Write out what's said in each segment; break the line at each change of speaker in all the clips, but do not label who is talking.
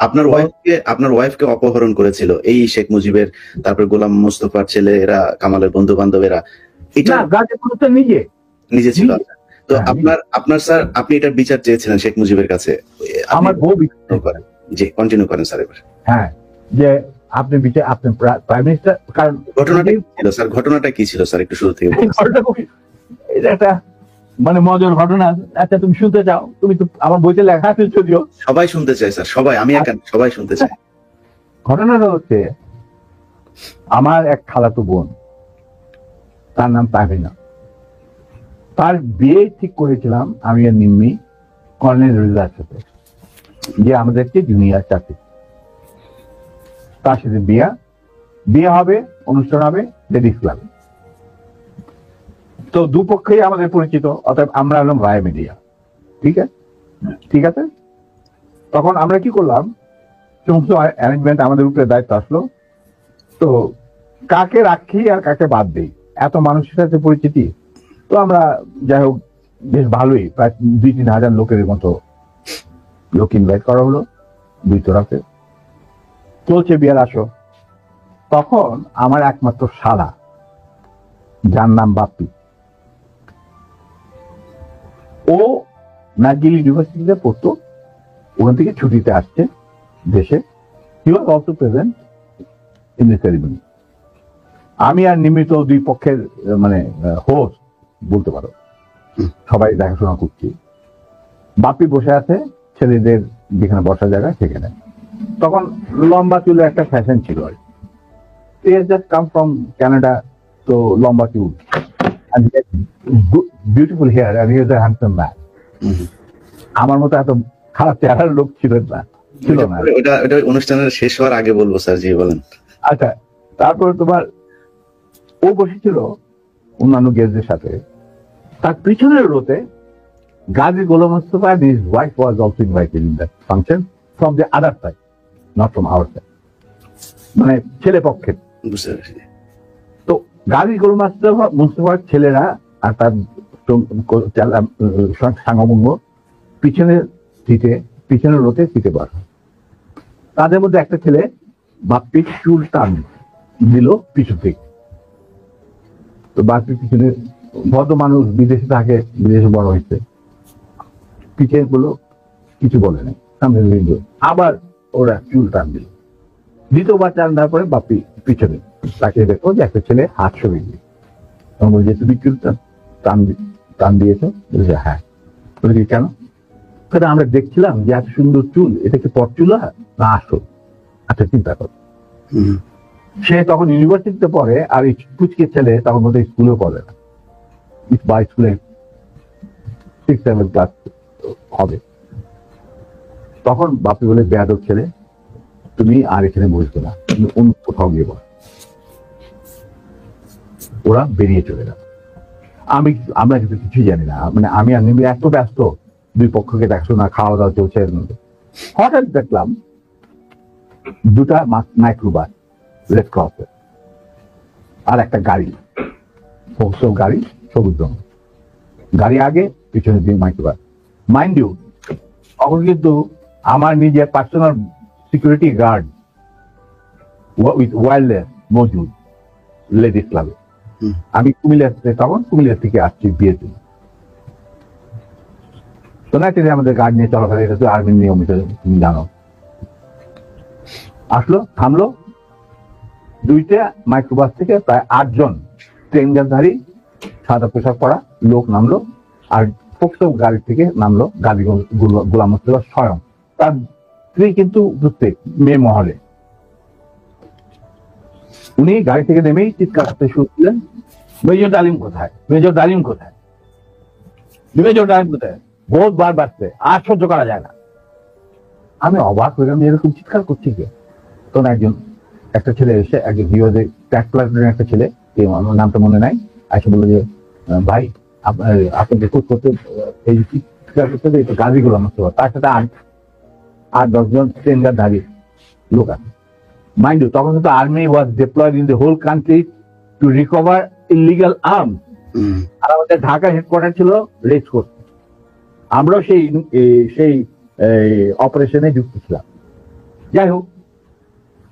আপনার ওয়াইফকে অপহরণ করেছিল এই শেখ মুজিবের, তারপর গোলাম মোস্তফার ছেলে, এরা কামালের বন্ধু বান্ধবেরা, এটা নিজে ছিল। তো আপনার স্যার, আপনি এটার বিচার চেয়েছিলেন শেখ মুজিবের কাছে?
আমার বউ
করেন, জি কন্টিনিউ করেন স্যার এবার।
হ্যাঁ, যে আপনি বিচার, আপনি প্রাইম মিনিস্টার, কারণ
ঘটনাটা কি ছিল স্যার? ঘটনাটা কি ছিল স্যার একটু শুরু থেকে?
এটা একটা মানে মজার ঘটনা। আচ্ছা, তুমি শুনতে চাও? তুমি তো আমার বইতে লেখা আছে যদিও।
সবাই শুনতে চায় স্যার, সবাই, আমি একা, সবাই শুনতে চায়।
ঘটনাটা হচ্ছে, আমার এক খালাতো বোন, তার নাম তাহমিনা, তার বিয়ে ঠিক করেছিলাম আমি আর নিম্মি কর্নেল রিজার সাথে, যে আমাদেরকে জুনিয়র চাকরি। তার সাথে বিয়ে হবে, অনুষ্ঠান হবে লেডিস ক্লাবে। তো দুপক্ষেই আমাদের পরিচিত, অর্থাৎ আমরা হলাম রায় মিডিয়া। ঠিক আছে। তখন আমরা কি করলাম, সমস্ত অ্যারেঞ্জমেন্ট আমাদের উপরে দায়িত্ব আসলো। তো কাকে রাখি আর কাকে বাদ দিই, এত মানুষের সাথে পরিচিতি। তো আমরা যাই হোক বেশ ভালোই, প্রায় 2-3 হাজার লোকের মতো লোক ইনভাইট করা হলো, 2 তরফে। চলছে বিয়ের আসো। তখন আমার একমাত্র শালা, যার নাম বাপ্পি, ও ম্যাকগিল ইউনিভার্সিটিতে পড়তো, ওখান থেকে ছুটিতে আসছে দেশে। He was also present in the ceremony. আমি আর নিমিত 2 পক্ষের মানে হোস্ট বলতে পারো, সবাই দেখাশোনা করছি। বাপ্পি বসে আছে ছেলেদের যেখানে বসার জায়গা সেখানে। তখন লম্বা চুলের একটা ফ্যাশন ছিল আর কি, জাস্ট কাম ফ্রম ক্যানাডা, তো লম্বা চুল, বিউটিফুল হেয়ার, আর he was a handsome man. আমার মতো এত খারাপ চেহারার লোক ছিল না।
ওটা অনুষ্ঠানের শেষ হওয়ার আগে বলবো স্যার, জি বলেন।
আচ্ছা, তারপরে তোমার ও বসেছিল অন্যান্য গেস্টদের সাথে। তার পিছনের রোতে Gazi Golam Mostafa and his wife was also invited in that function from the other side, not from our side, মানে ছেলে পক্ষের। তো গাজী গোলাম মোস্তফার ছেলেরা আর তার সাঙ্গভঙ্গ পিছনের রোতে সিটে বসে। তাদের মধ্যে একটা ছেলে বাপ্পির চুল টান দিল পিছু থেকে। তো বাপ্পির পিছনে, ভদ্র মানুষ, বিদেশে থাকে, বিদেশে বড় হয়েছে, পিছিয়ে গুলো কিছু বলে নাই, সামনে আবার ওরা চুল টান দিল। দ্বিতীয়বার টান দেওয়ার পরে বাপ্পি পিছনে তাকে দেখো যে একটা ছেলে হাত সরিয়ে দিল। তখন বলছে, তুমি চুল টান দিয়েছো? বলছে হ্যাঁ। বলছে কেন? আমরা দেখছিলাম যে এত সুন্দর চুল, এটা কি পরচুলা না আসো? আচ্ছা, চিন্তা করো। সে তখন ইউনিভার্সিটিতে পড়ে, আর এই পুচকে ছেলে তখন মধ্যে স্কুলেও পড়ে না, বা স্কুলে 6-7 ক্লাস হবে। তখন বাপি বলে, বেয়াদব ছেলে, তুমি আর এখানে বসবে না, তুমি অন্য কোথাও গিয়ে বস। ওরা বেরিয়ে চলে গেল। আমরা কিন্তু কিছুই জানি না, মানে আমি আর নিমি এত ব্যস্ত, 2 পক্ষকে দেখাশোনা, খাওয়া দাওয়া চলছে। হঠাৎ দেখলাম 2টা মাইক্রোবাস রেড ক্রসের, আর একটা গাড়ি, গাড়ি সবুজ রঙ গাড়ি, আগে পিছনে 2 মাইক্রোবাস। মাইন্ড ইউ, তখন কিন্তু আমার নিজের personal security guard with wireless মজুদ লেডিস ক্লাবে। আমি কুমিল্লা থেকে আসছি বিয়ের জন্য। তো না, আমাদের গার্ড নিয়ে চলাফেরা, এটা তো আর্মির নিয়মিত, তুমি জানো। আসলো, থামলো, 2টা মাইক্রোবাস থেকে প্রায় 8 জন ট্রেনজারধারী সাদা পোশাক পরা লোক নামলো, আর ফোকসো গাড়ি থেকে নামলো গাজী গোলাম মোস্তফা স্বয়ং। তার স্ত্রী কিন্তু প্রত্যেক মেয়ে মহলে। উনি গাড়ি থেকে নেমেই চিৎকার করতে শুরু করলেন, মেজর ডালিম কোথায়, মেজর ডালিম কোথায়, মেজর ডালিম কোথায়? বহুত বার বাড়ছে, আর সহ্য করা যায় না। আমি অবাক হয়ে গেলাম, এরকম চিৎকার করছি কে? তখন একটা ছেলে এসে, একজন হিওজে ট্যাক্স প্লাটুনের একটা ছেলে, আমার নামটা মনে নাই, এসে বললো যে ভাই, আপনাকে করতে এই চিৎকার করতে গাজী গোলাম মোস্তফা, তার সাথে 8-10 জন ট্রেনজার দাঁড়িয়ে লোক আছে। মাইন্ড ইউ, তখন কিন্তু army was deployed in the whole country to recover illegal arms. আর আমাদের ঢাকা হেডকোয়ার্টার ছিল রেড কোর্ট, আমরাও সেই অপারেশনে যুক্ত ছিলাম। যাই হোক,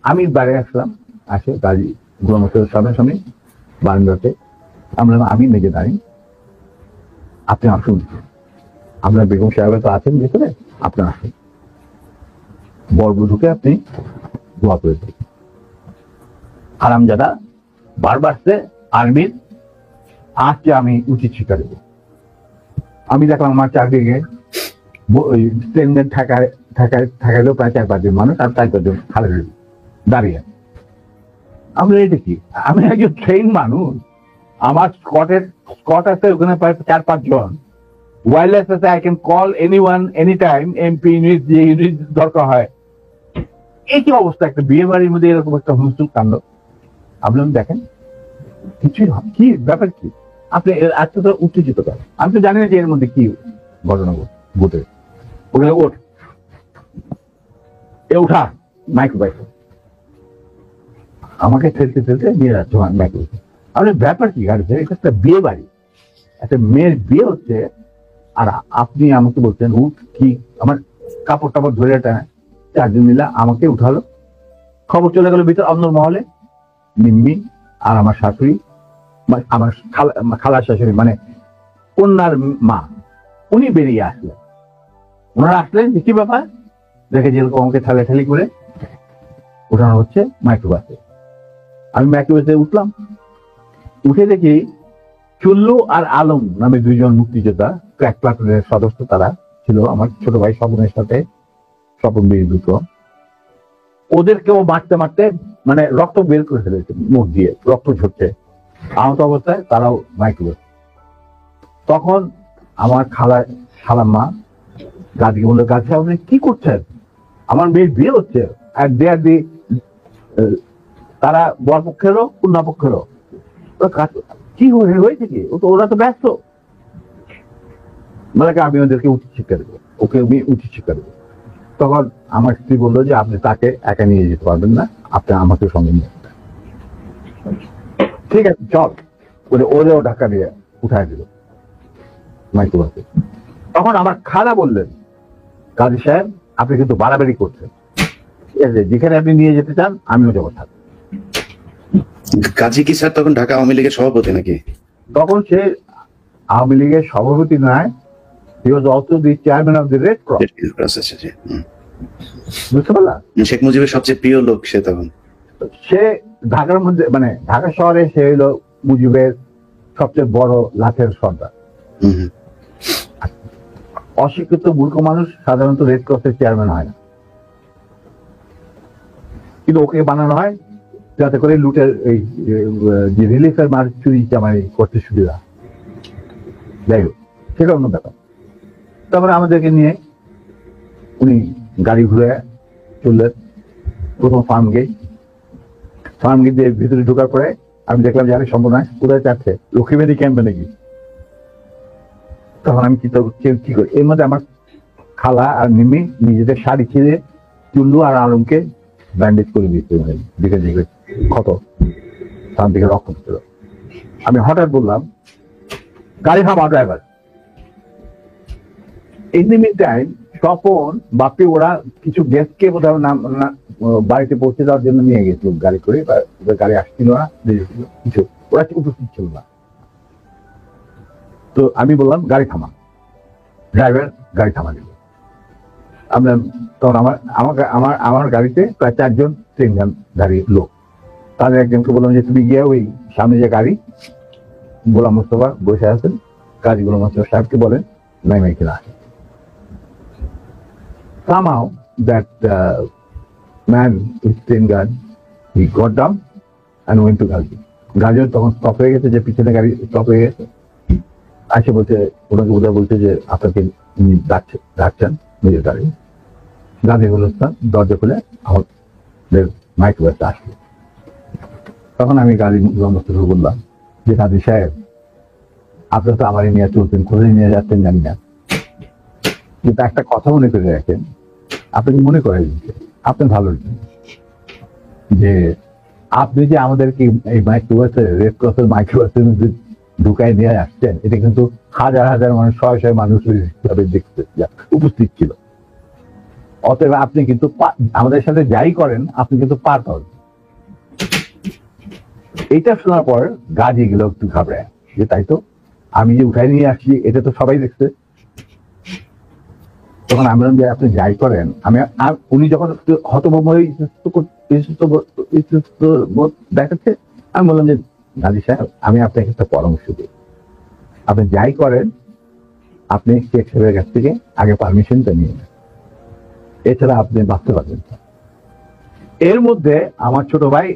আমি বাইরে আসলাম, আসে গাড়ি গোলামের সামনে বারান্দাতে। আমি মেজে দাঁড়ি, আপনি আসুন, আপনার বেগম সাহেব তো আছেন ভেতরে, আপনি আসুন, বরবধূকে আপনি দোয়া করে দিন। হারামজাদা বারবার আর্মির আজকে আমি উচিত শিকার দেব। আমি দেখলাম আমার চারদিকে ঠেকাইলেও প্রায় 4-5 জন মানুষ, আর 4-5 জন খালে দাঁড়িয়ে। আমরা এটা কি, আমি একজন ট্রেন মানুষ, আমার স্কট আছে ওখানে প্রায় 4-5 জন, ওয়্যারলেস আছে, I can call anyone any time, MP unit যে ইউনিট দরকার হয়। এই কি অবস্থা, একটা বিয়ে বাড়ির মধ্যে এরকম একটা হুলস্থুল কাণ্ড। আপনি দেখেন কিছুই কি ব্যাপার, কি আপনি আজকে তো উত্তেজিত করেন, আমি তো জানি না যে এর মধ্যে কি ঘটনা ঘটে। ওখানে ওঠ, এ উঠা, মাইক্রোবাইক আমাকে ঠেলতে নিয়ে যাচ্ছে মাইক্রোবাইক। আপনি ব্যাপার কি গাড়িতে, এটা একটা বিয়ে বাড়ি, একটা মেয়ের বিয়ে হচ্ছে, আর আপনি আমাকে বলছেন উঠ, কি আমার কাপড় টাপড় ধরে 4 জন মিলা আমাকে উঠালো। খবর চলে গেল ভিতর অন্য মহলে, নিম্মি আর আমার শাশুড়ি, আমার খালার শাশুড়ি, মানে কন্যার মা, উনি বেরিয়ে আসলেন। ওনারা আসলেন যে কি ব্যাপার, দেখে যেরকম আমাকে ঠেলাঠেলি করে উঠানো হচ্ছে মাইক্রোবাসে। আমি মাইক্রোবাসে উঠলাম, উঠে দেখি চুল্লু আর আলম নামে 2 জন মুক্তিযোদ্ধা, ক্র্যাক প্লাটুনের সদস্য, তারা ছিল আমার ছোট ভাই স্বপনের সাথে, স্বপন বীর দুটো। ওদেরকেও মারতে মারতে মানে রক্ত বের করে ফেলেছে, মুখ দিয়ে রক্ত ঝরছে, আহত অবস্থায় তারাও মাইক্রোবাস। তখন আমার খালাম্মা গাছকে বললো, গাছে আপনি কি করছেন, আমার মেয়ের বিয়ে হচ্ছে, আর তারা বর পক্ষেরও কন্যা পক্ষেরও, কি হয়েছে কি, ওরা তো ব্যস্ত। মানে আমি ওদেরকে উচিত শিক্ষা দেবো, ওকে আমি উচিত শিক্ষা দেবো। তখন আমার স্ত্রী বললো যে আপনি তাকে একা নিয়ে যেতে পারবেন না, আপনি আমাকে সঙ্গে নিয়ে যেতে। ঠিক আছে চল, ওরেও ধাক্কা দিয়ে উঠায় দিল মাইক্রোবাসে। তখন আমার খালা বললেন, কাজী সাহেব আপনি কিন্তু বাড়াবাড়ি করছেন, ঠিক আছে, যেখানে আপনি নিয়ে যেতে চান আমিও যাবো থাকবো।
কাজী কি স্যার তখন ঢাকা আওয়ামী লীগের সভাপতি নাকি?
তখন সে আওয়ামী লীগের সভাপতি নয়, he was also the chairman of the Red Cross। বুঝতে পারলাম,
শেখ মুজিবের সবচেয়ে প্রিয় লোক সে তখন।
সে ঢাকার মধ্যে, মানে ঢাকা শহরে সে হলো মুজিবের সবচেয়ে বড় লাঠের সর্দার। অশিক্ষিত মূর্খ মানুষ সাধারণত রেড ক্রসের চেয়ারম্যান হয় না, কিন্তু ওকে বানানো হয় যাতে করে লুটের এই যে রিলিফের মার চুরি চামারি করতে সুবিধা। যাই হোক, সেটা অন্য ব্যাপার। তারপরে আমাদেরকে নিয়ে উনি গাড়ি ঘুরে চললেন প্রথম ফার্ম গেট দিয়ে ভিতরে ঢোকার পরে আমি দেখলাম যে আরে সম্ভাবনা কোথায় চাচ্ছে, লক্ষ্মীবাড়ি ক্যাম্পে নাকি। তখন আমি কি করি, এর মধ্যে আমার খালা আর মিমি নিজেদের শাড়ি ছিঁড়ে চুল্লু আর আলমকে ব্যান্ডেজ করে দিচ্ছে, দিকে দিকে ক্ষত, তার দিকে রক্ত ছিল। আমি হঠাৎ বললাম, গাড়ি থামা driver. In the mean time Swapan Bapi ওরা কিছু গেস্টকে বোধহয় বাড়িতে পৌঁছে দেওয়ার জন্য নিয়ে গেছিল গাড়ি করে, গাড়ি আসছিল না, কিছু ওরা উপস্থিত ছিল না। তো আমি বললাম গাড়ি থামা, ড্রাইভার গাড়ি থামা দিল। আমরা তখন আমার গাড়িতে প্রায় 4 জন ট্রেনধারী লোক, তাদের একজনকে বললাম যে তুমি গিয়ে ওই সামনে যে গাড়ি গোলাম মোস্তফা বসে আছেন, কাজী গোলাম মোস্তফা সাহেবকে বলেন নাই কিনা আসে। Somehow that man with train guard, he got down and went to Gazi. গাজীর তখন স্টপ হয়ে গেছে, যে পিছনে গাড়ি স্টপ হয়ে গেছে। আসে বলছে, ওনাকে বোধহয় বলছে যে আপনাকে ডাকছেন নিজের গাড়ি। গাজী গুলস্তান দরজা খুলে আমাদের মাইক্রোবাসে আসলো। তখন আমি গাড়ি মোস্তফা বললাম যে কাজী সাহেব আপনি তো আমারই নিয়ে চলছেন, কোথায় নিয়ে যাচ্ছেন জানি না, কিন্তু একটা কথা মনে করে রাখেন, আপনাকে মনে করে দিচ্ছে আপনি ভালো, যে আপনি যে আমাদেরকে এই মাইক্রোবাসে রেড ক্রসের মাইক্রোবাসের মধ্যে ঢুকায় নিয়ে আসছেন, এটা কিন্তু হাজার হাজার মানুষ, শয়ে শয়ে মানুষ দেখতে উপস্থিত ছিল। অতএব আপনি কিন্তু আমাদের সাথে যাই করেন আপনি কিন্তু পার পাবেন। এইটা শোনার পর গাজী গেল একটু ঘাবড়ায়, যে তাই তো, আমি যে উঠাই নিয়ে আসছি এটা তো সবাই দেখছে। তখন আমি বললাম যে আপনি যাই করেন, উনি যখন একটু হতভম্ব হয়ে দেখাচ্ছে, আমি বললাম যে গাজী সাহেব, আমি আপনাকে একটা পরামর্শ দিই, আপনি যাই করেন আপনি শেখ সাহেবের কাছ থেকে আগে পারমিশনটা নিয়ে নেন, এছাড়া আপনি বাঁচতে পারবেন না। এর মধ্যে আমার ছোট ভাই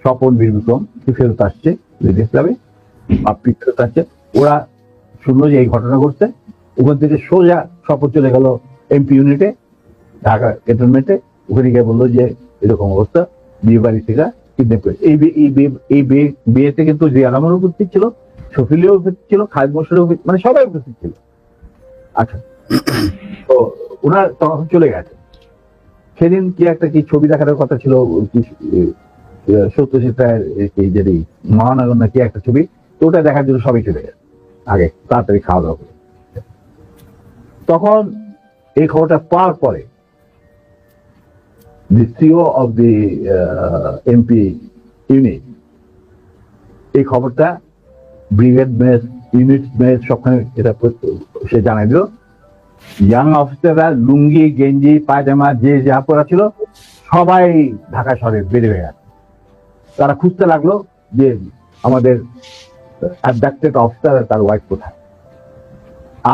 স্বপন বীর বিক্রম ফেরত আসছে রেডিও ক্লাবে, ফেরত আসছে। ওরা শুনলো যে এই ঘটনা ঘটছে, ওখান থেকে সোজা স্বপন চলে গেল এমপি ইউনিটে, ঢাকা ক্যান্টনমেন্টে। ওখানে গিয়ে বললো যে এরকম অবস্থা, বিয়ে বাড়ি থেকে কিডন্যাপ করে। এই বিয়েতে কিন্তু জিয়া রহমান উপস্থিত ছিল, শফিলিও উপস্থিত ছিল, খালেদ মোশাররফ, মানে সবাই উপস্থিত ছিল। আচ্ছা, তো ওনার তখন চলে গেছে। সেদিন কি ছবি দেখানোর কথা ছিল, সত্যজিৎ রায়ের যদি মহানগর না কি একটা ছবি, তো ওটা দেখার জন্য সবাই চলে গেছে আগে, তাড়াতাড়ি খাওয়া দাওয়া করে। তখন এই খবরটা পাওয়ার পরে the CEO of the MP unit এই খবরটা ব্রিগেড মেস, ইউনিট মেস সবখানে এটা সে জানাই দিল। ইয়াং অফিসাররা লুঙ্গি গেঞ্জি পায়জামা যে যা পরা ছিল সবাই ঢাকা শহরে বেড়ে হয়ে গেছে। তারা খুঁজতে লাগলো যে আমাদের অ্যাবডাক্টেড অফিসার তার ওয়াইফ কোথায়।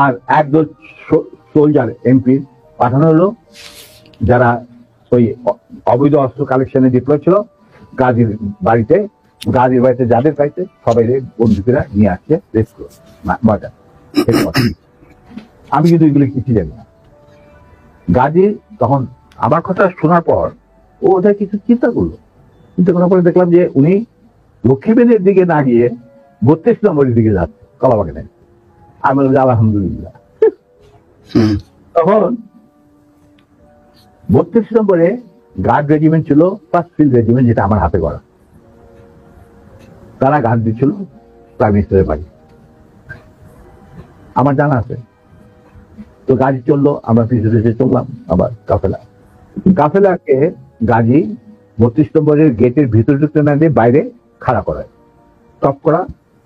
আর একদল সোলজার এমপি পাঠানো হলো, যারা ওই অবৈধ অস্ত্র কালেকশনে ডিপ্লয় ছিল গাজীর বাড়িতে। গাজীর বাড়িতে যাদের পাইছে সবাই বন্দুকেরা নিয়ে আসছে মজা। আমি কিন্তু এগুলো কিছু জানি না। গাজী তখন আমার কথা শোনার পর ও ওদের কিছু চিন্তা করলো। চিন্তা করার পরে দেখলাম যে উনি লক্ষ্মীবেনের দিকে না গিয়ে 32 নম্বরের দিকে যাচ্ছে কলাবাগানে। আমি বললাম যে আলহামদুলিল্লাহ। তখন 32 নম্বরে গার্ড রেজিমেন্ট ছিল, ফার্স্ট ফিল্ড রেজিমেন্ট, যেটা আমার হাতে করা। তারা গার্ড দিচ্ছিল প্রাইম মিনিস্টারের বাড়ি, আমার জানা আছে। তো গাড়ি চললো, আমরা পিছনে চললাম আবার কাফেলাকে গাজী 32 নম্বরের গেটের ভিতরে ঢুকতে না দিয়ে বাইরে খাড়া করায়, টপ করা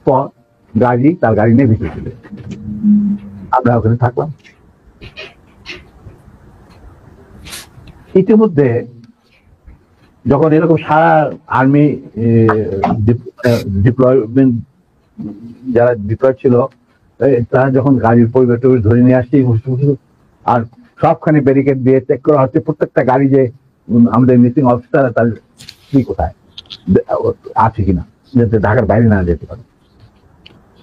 পর গাজী তার গাড়ি নিয়ে ভিতরে চলে। আমরা ওখানে থাকলাম। ইতিমধ্যে যখন এরকম সারা আর্মি ডিপ্লয়মেন্ট যারা ডিপ্লয় ছিল তারা যখন গাড়ির পরিবার ধরে নিয়ে আসছে, আর সবখানে ব্যারিকেড দিয়ে চেক করা হচ্ছে প্রত্যেকটা গাড়ি যে আমাদের মিসিং অফিসার তার কি কোথায় আছে কিনা, যাতে ঢাকার বাইরে না যেতে পারে।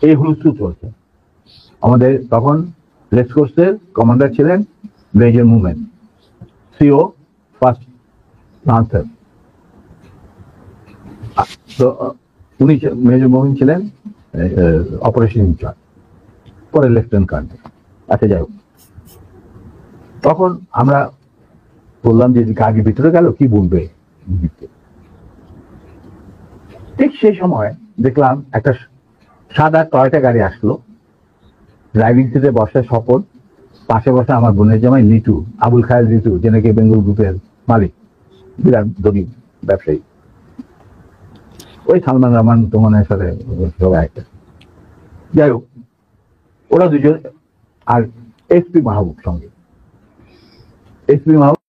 এই হুলস্থুল চলছে। আমাদের তখন রেসকোর্সের কমান্ডার ছিলেন major movement, CO first lancer. তো উনি মেজর মুভমেন্ট ছিলেন অপারেশন ইনচার্জ, পরে লেফটেন্যান্ট কর্নেল। আচ্ছা, যাই হোক, তখন আমরা বললাম যে গাড়ির ভিতরে গেল কি বলবে। ঠিক সেই সময় দেখলাম একটা সাদা টয়টা গাড়ি আসলো, ড্রাইভিং সিটে বসে স্বপন, পাশে বসে আমার বোনের জামাই লিটু, আবুল খায়ের লিটু, যে নাকি বেঙ্গল গ্রুপের মালিক, বিরাট ধনী ব্যবসায়ী। ওই সালমান রহমান তোমানের সাথে সবাই একটা। যাই হোক, ওরা দুজন, আর এসপি মাহবুব সঙ্গে। এসপি মাহবুব